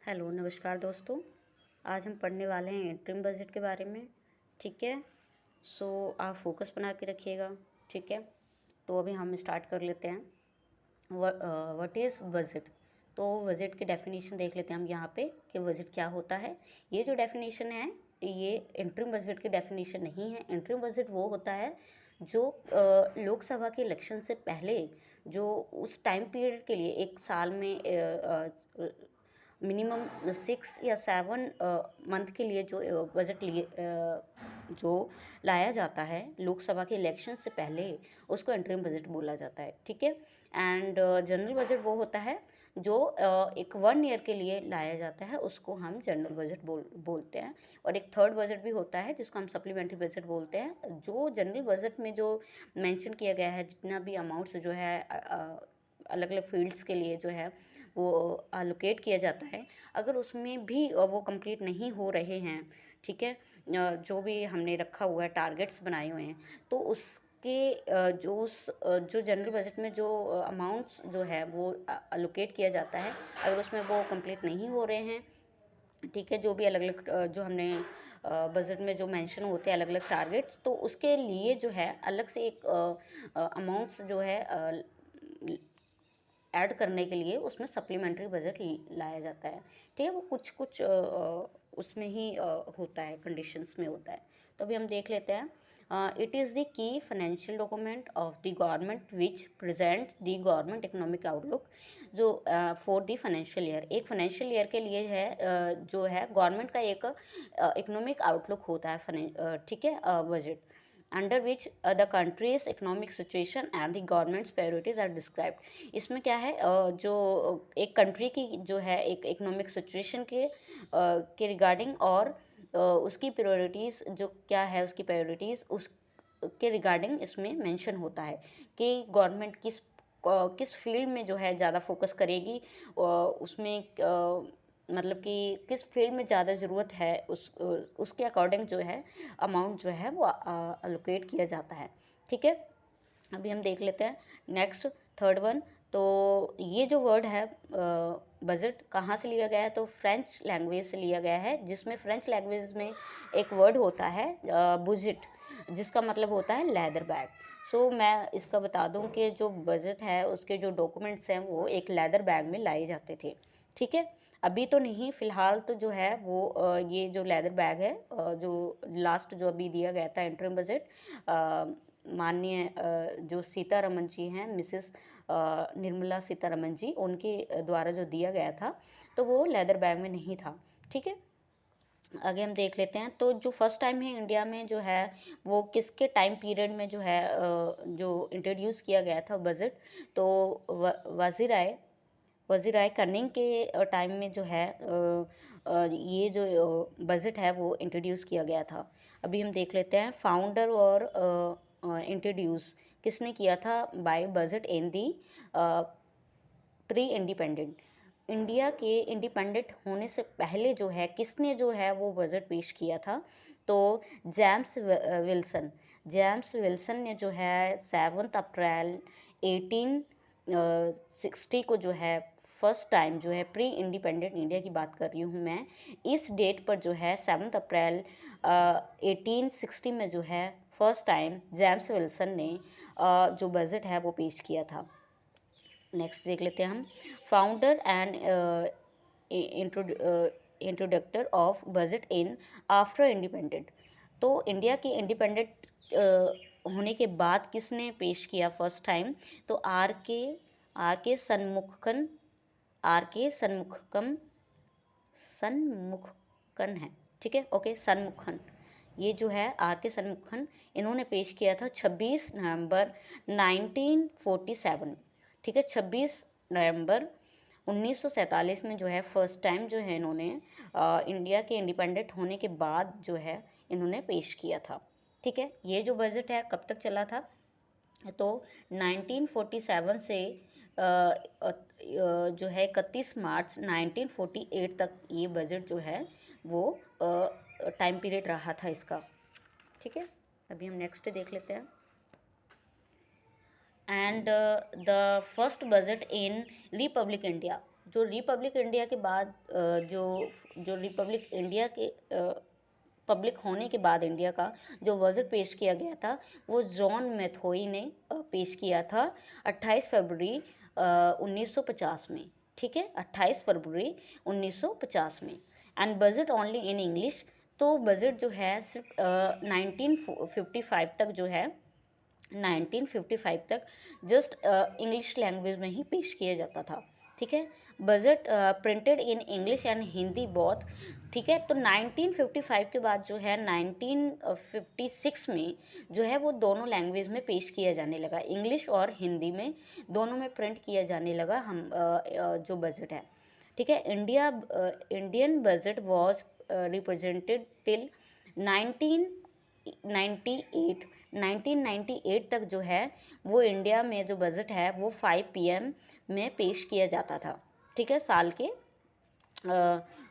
Hello नमस्कार दोस्तों। आज हम पढ़ने वाले हैं इंटरिम बजट के बारे में। ठीक है। सो आप फोकस बना के रखिएगा। ठीक है। तो अभी हम स्टार्ट कर लेते हैं। What is budget. तो बजट की डेफिनेशन देख लेते हैं हम यहाँ पे कि बजट क्या होता है। ये जो डेफिनेशन है ये इंटरिम बजट की डेफिनेशन नहीं है। इंटरिम बजट वो होता है जो लोकसभा के इलेक्शन से पहले जो उस टाइम पीरियड के लिए एक साल में मिनिमम 6 या 7 मंथ के लिए जो बजट लिए जो लाया जाता है लोकसभा के इलेक्शन से पहले, उसको इंटरिम बजट बोला जाता है। ठीक है। एंड जनरल बजट वो होता है जो एक 1 ईयर के लिए लाया जाता है, उसको हम जनरल बजट बोलते हैं। और एक थर्ड बजट भी होता है जिसको हम सप्लीमेंट्री बजट बोलते हैं। जो जनरल बजट में जो मेंशन किया गया है, जितना भी अमाउंट्स जो है अलग अलग फील्ड्स के लिए जो है वो अलोकेट किया जाता है, अगर उसमें भी वो कंप्लीट नहीं हो रहे हैं, ठीक है, जो भी हमने रखा हुआ है, टारगेट्स बनाए हुए हैं, तो उसके जो जनरल बजट में जो अमाउंट्स जो है वो अलोकेट किया जाता है, अगर उसमें वो कंप्लीट नहीं हो रहे हैं, ठीक है, जो भी अलग अलग जो हमने बजट में जो मेंशन होते हैं अलग अलग टारगेट्स, तो उसके लिए जो है अलग से एक अमाउंट्स जो है ऐड करने के लिए उसमें सप्लीमेंट्री बजट लाया जाता है। ठीक है। वो कुछ कुछ उसमें ही होता है, कंडीशंस में होता है। तो अभी हम देख लेते हैं। It is the key financial document of the government which present the government economic outlook जो फॉर द फाइनेंशियल ईयर, एक फाइनेंशियल ईयर के लिए है जो है गवर्नमेंट का एक इकोनॉमिक आउटलुक होता है, ठीक है, budget under which the country's economic situation and the government's priorities are described. इसमें क्या है, जो एक कंट्री की जो है एक इकोनॉमिक सिचुएशन के रिगार्डिंग और उसकी प्रायोरिटीज़ जो क्या है, उसकी प्रायोरिटीज़ उस के रिगार्डिंग इसमें मेंशन होता है कि गवर्नमेंट किस फील्ड में जो है ज़्यादा फोकस करेगी, उसमें मतलब कि किस फील्ड में ज़्यादा ज़रूरत है, उसके अकॉर्डिंग जो है अमाउंट जो है वो अलोकेट किया जाता है। ठीक है। अभी हम देख लेते हैं नेक्स्ट थर्ड वन। तो ये जो वर्ड है बजट कहाँ से लिया गया है, तो फ्रेंच लैंग्वेज से लिया गया है, जिसमें फ्रेंच लैंग्वेज में एक वर्ड होता है बुजिट, जिसका मतलब होता है लेदर बैग। सो मैं इसका बता दूं कि जो बजट है उसके जो डॉक्यूमेंट्स हैं वो एक लेदर बैग में लाए जाते थे। ठीक है। अभी तो नहीं, फ़िलहाल तो जो है वो ये जो लेदर बैग है, जो लास्ट जो अभी दिया गया था इंटरिम बजट, माननीय जो सीतारमन जी हैं, मिसेस निर्मला सीतारमन जी, उनके द्वारा जो दिया गया था, तो वो लेदर बैग में नहीं था। ठीक है। आगे हम देख लेते हैं। तो जो फर्स्ट टाइम है इंडिया में जो है वो किसके टाइम पीरियड में जो है जो इंट्रोड्यूस किया गया था बजट, तो वज़ीर आए कनिंग के टाइम में जो है ये जो बजट है वो इंट्रोड्यूस किया गया था। अभी हम देख लेते हैं फाउंडर और इंट्रोड्यूस किसने किया था by budget in the pre independent. India के इंडिपेंडेंट होने से पहले जो है किसने जो है वो बजट पेश किया था, तो जेम्स विल्सन ने जो है 7 अप्रैल 1860 को जो है फर्स्ट टाइम जो है प्री इंडिपेंडेंट इंडिया की बात कर रही हूँ मैं, इस डेट पर जो है 7 अप्रैल 1860 में जो है फर्स्ट टाइम जेम्स विल्सन ने जो बजट है वो पेश किया था। नेक्स्ट देख लेते हैं हम। Founder and introductor of budget in after independent. तो इंडिया के इंडिपेंडेंट होने के बाद किसने पेश किया फर्स्ट टाइम, तो आर के सनमुखन है। ठीक है, ओके, सनमुखन, ये जो है आर के सनमुखन, इन्होंने पेश किया था 26 नवंबर 1947। ठीक है, 26 नवंबर 1947 में जो है फर्स्ट टाइम जो है इन्होंने इंडिया के इंडिपेंडेंट होने के बाद जो है इन्होंने पेश किया था। ठीक है। ये जो बजट है कब तक चला था, तो 1947 से जो है 31 मार्च 1948 तक ये बजट जो है वो टाइम पीरियड रहा था इसका। ठीक है। अभी हम नेक्स्ट देख लेते हैं। And the first budget in Republic India. जो रिपब्लिक इंडिया के बाद जो जो रिपब्लिक इंडिया के पब्लिक होने के बाद इंडिया का जो बजट पेश किया गया था वो जॉन मैथोई ने पेश किया था 28 फरवरी 1950 में। ठीक है, 28 फरवरी 1950 में। And budget only in English. तो बजट जो है सिर्फ 1955 तक जो है 1955 तक जस्ट इंग्लिश लैंग्वेज में ही पेश किया जाता था। ठीक है, budget printed in English and Hindi both. ठीक है, तो 1955 के बाद जो है 1956 में जो है वो दोनों लैंग्वेज में पेश किया जाने लगा, इंग्लिश और हिंदी में दोनों में प्रिंट किया जाने लगा जो बजट है। ठीक है, Indian budget was represented till 1998 1998 तक जो है वो इंडिया में जो बजट है वो 5 PM में पेश किया जाता था। ठीक है, साल के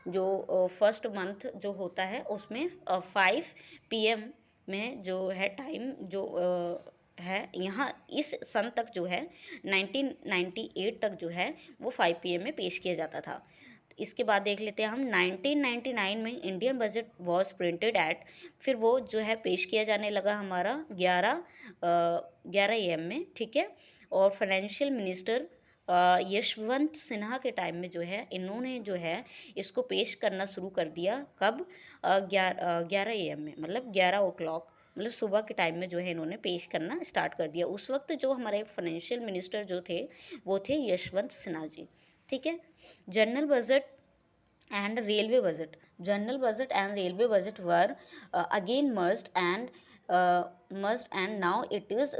जो फर्स्ट मंथ जो होता है उसमें 5 PM में जो है टाइम जो है यहाँ इस सन तक जो है 1998 तक जो है वो 5 PM में पेश किया जाता था। इसके बाद देख लेते हैं हम 1999 में Indian budget was printed at, फिर वो जो है पेश किया जाने लगा हमारा 11 AM में। ठीक है, और फाइनेंशियल मिनिस्टर यशवंत सिन्हा के टाइम में जो है इन्होंने जो है इसको पेश करना शुरू कर दिया। कब? 11 AM में, मतलब 11 o'clock, मतलब सुबह के टाइम में जो है इन्होंने पेश करना स्टार्ट कर दिया। उस वक्त जो हमारे फाइनेंशियल मिनिस्टर जो थे वो थे यशवंत सिन्हा जी। ठीक है, general budget and railway budget, general budget and railway budget were again merged and now it is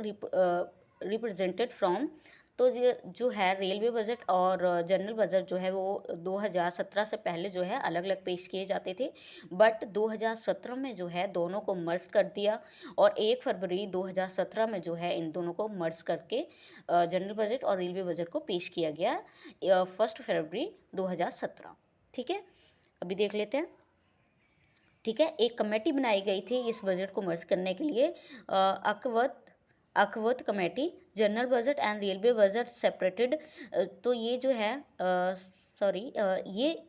represented from। तो ये जो है रेलवे बजट और जनरल बजट जो है वो 2017 से पहले जो है अलग अलग पेश किए जाते थे, बट 2017 में जो है दोनों को मर्ज कर दिया और 1 फरवरी 2017 में जो है इन दोनों को मर्ज करके जनरल बजट और रेलवे बजट को पेश किया गया 1 फरवरी 2017। ठीक है, अभी देख लेते हैं। ठीक है, एक कमेटी बनाई गई थी इस बजट को मर्ज करने के लिए, Acworth committee. General budget and railway budget separated. तो ये जो है ये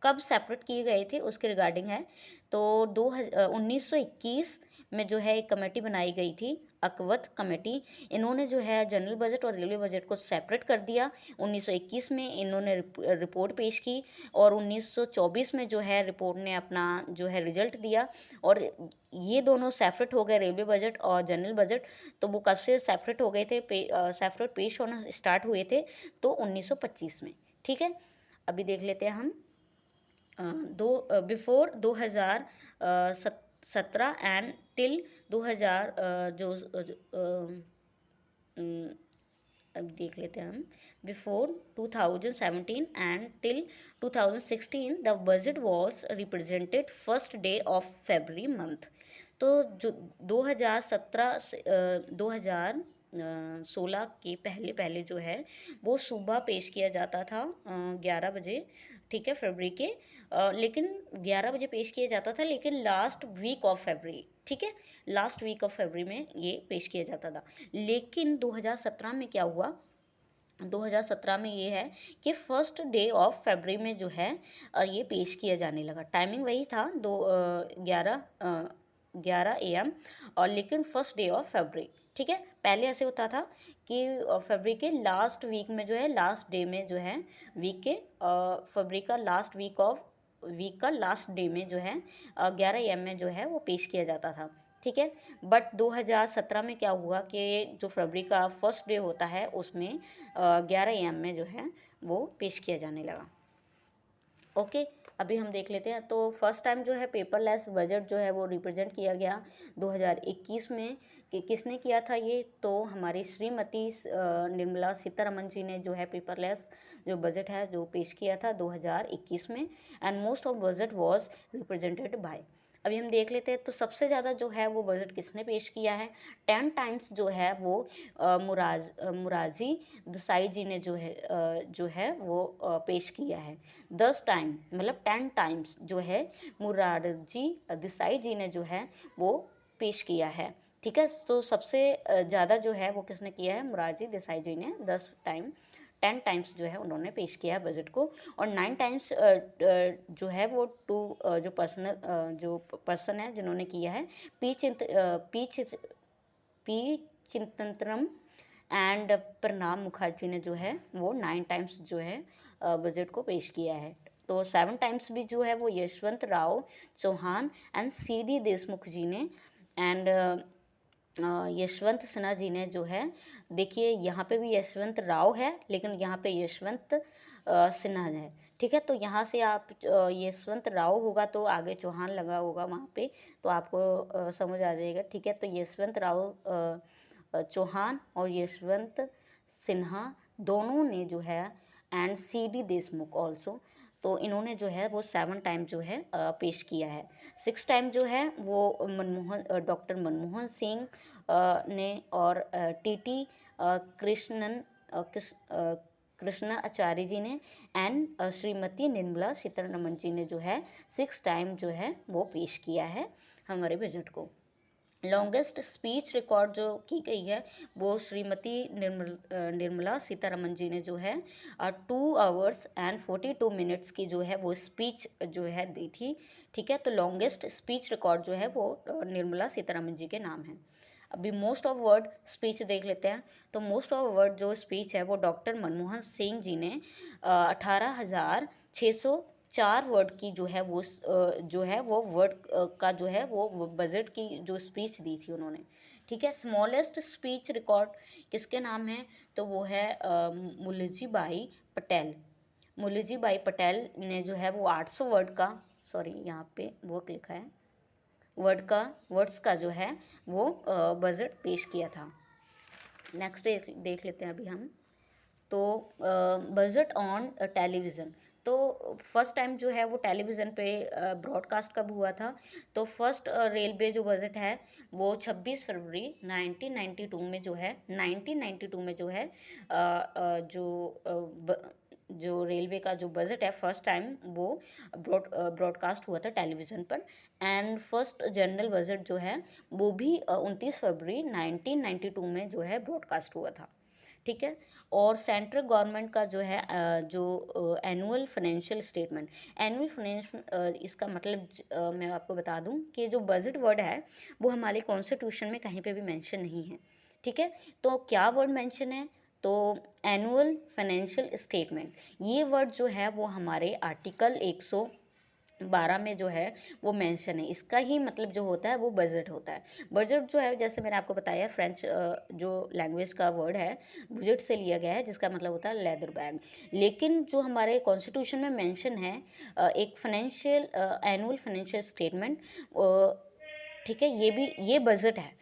कब सेपरेट किए गए थे उसके रिगार्डिंग है। तो 1921 में जो है एक कमेटी बनाई गई थी, अकवत कमेटी। इन्होंने जो है जनरल बजट और रेलवे बजट को सेपरेट कर दिया। 1921 में इन्होंने रिपोर्ट पेश की और 1924 में जो है रिपोर्ट ने अपना जो है रिजल्ट दिया और ये दोनों सेपरेट हो गए, रेलवे बजट और जनरल बजट। तो वो कब से सेपरेट हो गए थे, सेपरेट पेश होना स्टार्ट हुए थे तो 1925 में। ठीक है, अभी देख लेते हैं हम बिफोर 2017 एंड टिल 2000 अब देख लेते हैं हम before 2017 and till 2016 the budget was represented first day of February month. तो जो 2017 से 2016 के पहले पहले जो है वो सुबह पेश किया जाता था 11 बजे। ठीक है, फरवरी के लेकिन 11 बजे पेश किया जाता था, लेकिन लास्ट वीक ऑफ फरवरी। ठीक है, लास्ट वीक ऑफ फरवरी में ये पेश किया जाता था। लेकिन 2017 में क्या हुआ, 2017 में ये है कि फर्स्ट डे ऑफ फरवरी में जो है ये पेश किया जाने लगा। टाइमिंग वही था 11 AM और लेकिन फर्स्ट डे ऑफ फरवरी। ठीक है, पहले ऐसे होता था कि फरवरी के लास्ट वीक में जो है, लास्ट डे में जो है वीक के फरवरी का लास्ट वीक का लास्ट डे में जो है 11 AM में जो है वो पेश किया जाता था। ठीक है, बट 2017 में क्या हुआ कि जो फरवरी का फर्स्ट डे होता है उसमें 11 AM में जो है वो पेश किया जाने लगा। ओके, अभी हम देख लेते हैं। तो फर्स्ट टाइम जो है पेपरलेस बजट जो है वो रिप्रेजेंट किया गया 2021 में। कि किसने किया था ये, तो हमारी श्रीमती निर्मला सीतारमन जी ने जो है पेपरलेस जो बजट है जो पेश किया था 2021 में। And most of budget was represented by. अभी हम देख लेते हैं तो सबसे ज़्यादा जो है वो बजट किसने पेश किया है। 10 टाइम्स जो है वो मुराजी देसाई जी ने जो है वो पेश किया है। 10 टाइम मतलब 10 टाइम्स जो है मुरारजी देसाई जी ने जो है वो पेश किया है। ठीक है, तो सबसे ज़्यादा जो है वो किसने किया है, मुरारजी देसाई जी ने 10 टाइम 10 टाइम्स जो है उन्होंने पेश किया है बजट को, और 9 टाइम्स जो है वो जो पर्सन है जिन्होंने किया है, पी चिंतनत्रम एंड प्रणब मुखर्जी ने जो है वो 9 टाइम्स जो है बजट को पेश किया है। तो 7 टाइम्स भी जो है वो यशवंत राव चौहान एंड CD देशमुख जी ने, एंड यशवंत सिन्हा जी ने जो है, देखिए यहाँ पे भी यशवंत राव है लेकिन यहाँ पे यशवंत सिन्हा है, ठीक है। तो यहाँ से आप यशवंत राव होगा तो आगे चौहान लगा होगा वहाँ पे, तो आपको समझ आ जाएगा, ठीक है। तो यशवंत राव चौहान और यशवंत सिन्हा दोनों ने जो है, एंड CD देशमुख ऑल्सो, तो इन्होंने जो है वो 7 टाइम जो है पेश किया है। 6 टाइम जो है वो डॉक्टर मनमोहन सिंह ने, और TT कृष्णन कृष्णा आचार्य जी ने, एंड श्रीमती निर्मला सीतारमण जी ने जो है 6 टाइम जो है वो पेश किया है हमारे बजट को। लॉन्गेस्ट स्पीच रिकॉर्ड जो की गई है वो श्रीमती निर्मला सीतारमण जी ने जो है 2 आवर्स एंड 42 मिनट्स की जो है वो स्पीच जो है दी थी, ठीक है। तो लॉन्गेस्ट स्पीच रिकॉर्ड जो है वो निर्मला सीतारमण जी के नाम है। अभी मोस्ट ऑफ वर्ड स्पीच देख लेते हैं। तो मोस्ट ऑफ वर्ड जो स्पीच है वो डॉक्टर मनमोहन सिंह जी ने 18,604 वर्ड की जो है वो जो है वो वर्ड का जो है वो बजट की जो स्पीच दी थी उन्होंने, ठीक है। स्मॉलेस्ट स्पीच रिकॉर्ड किसके नाम है, तो वो है मुलजी बाई पटेल। मुलजी बाई पटेल ने जो है वो 800 वर्ड का, सॉरी यहाँ पे वो लिखा है वर्ड्स का जो है वो बजट पेश किया था। नेक्स्ट देख लेते हैं अभी हम। तो बजट ऑन टेलीविज़न, तो फर्स्ट टाइम जो है वो टेलीविज़न पे ब्रॉडकास्ट कब हुआ था, तो फर्स्ट रेलवे जो बजट है वो 26 फरवरी 1992 में जो है 1992 में जो है जो रेलवे का जो बजट है फर्स्ट टाइम वो ब्रॉडकास्ट हुआ था टेलीविज़न पर। एंड फर्स्ट जनरल बजट जो है वो भी 29 फरवरी 1992 में जो है ब्रॉडकास्ट हुआ था, ठीक है। और सेंट्रल गवर्नमेंट का जो है जो annual financial statement, annual financial इसका मतलब मैं आपको बता दूं कि जो बजट वर्ड है वो हमारे कॉन्स्टिट्यूशन में कहीं पे भी मेंशन नहीं है, ठीक है। तो क्या वर्ड मेंशन है, तो एनुअल फाइनेंशियल स्टेटमेंट, ये वर्ड जो है वो हमारे आर्टिकल 112 में जो है वो मेंशन है। इसका ही मतलब जो होता है वो बजट होता है। बजट जो है जैसे मैंने आपको बताया फ्रेंच जो लैंग्वेज का वर्ड है बजट से लिया गया है, जिसका मतलब होता है लेदर बैग। लेकिन जो हमारे कॉन्स्टिट्यूशन में मेंशन है एक फाइनेंशियल एनुअल फाइनेंशियल स्टेटमेंट, ठीक है, ये बजट है,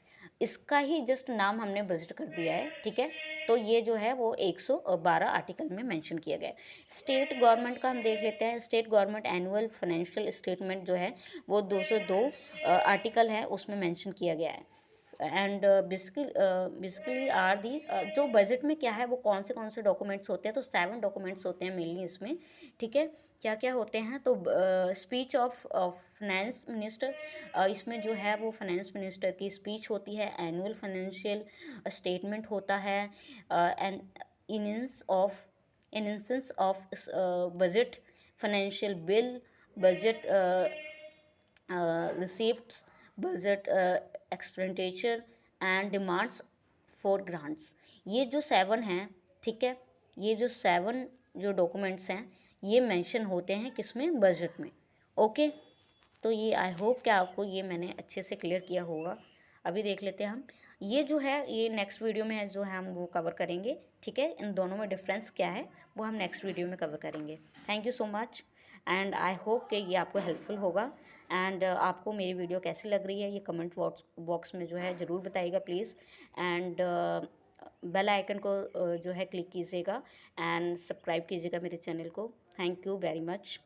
इसका ही जस्ट नाम हमने बजट कर दिया है, ठीक है। तो ये जो है वो 112 आर्टिकल में मेंशन किया गया है। स्टेट गवर्नमेंट का हम देख लेते हैं। State government annual financial statement जो है वो 202 आर्टिकल है उसमें मेंशन किया गया है। एंड बेसिकली आर दी जो बजट में क्या है वो कौन से डॉक्यूमेंट्स होते हैं, तो 7 डॉक्यूमेंट्स होते हैं मेनली इसमें, ठीक है। क्या क्या होते हैं, तो स्पीच ऑफ फाइनेंस मिनिस्टर, इसमें जो है वो फाइनेंस मिनिस्टर की स्पीच होती है। एनुअल फाइनेंशियल स्टेटमेंट होता है, and instances of budget, financial bill, budget receipts, budget expenditure and demands for grants. ये जो 7 हैं, ठीक है, ये जो 7 जो डॉक्यूमेंट्स हैं ये मेंशन होते हैं किसमें, बजट में, ओके। तो ये आई होप कि आपको ये मैंने अच्छे से क्लियर किया होगा। अभी देख लेते हैं हम, ये जो है ये नेक्स्ट वीडियो में है जो है हम वो कवर करेंगे, ठीक है। इन दोनों में डिफरेंस क्या है वो हम नेक्स्ट वीडियो में कवर करेंगे। Thank you so much, and I hope कि ये आपको हेल्पफुल होगा। एंड आपको मेरी वीडियो कैसी लग रही है ये कमेंट बॉक्स में जो है ज़रूर बताइएगा प्लीज़। एंड बेल आइकन को जो है क्लिक कीजिएगा एंड सब्सक्राइब कीजिएगा मेरे चैनल को। Thank you very much.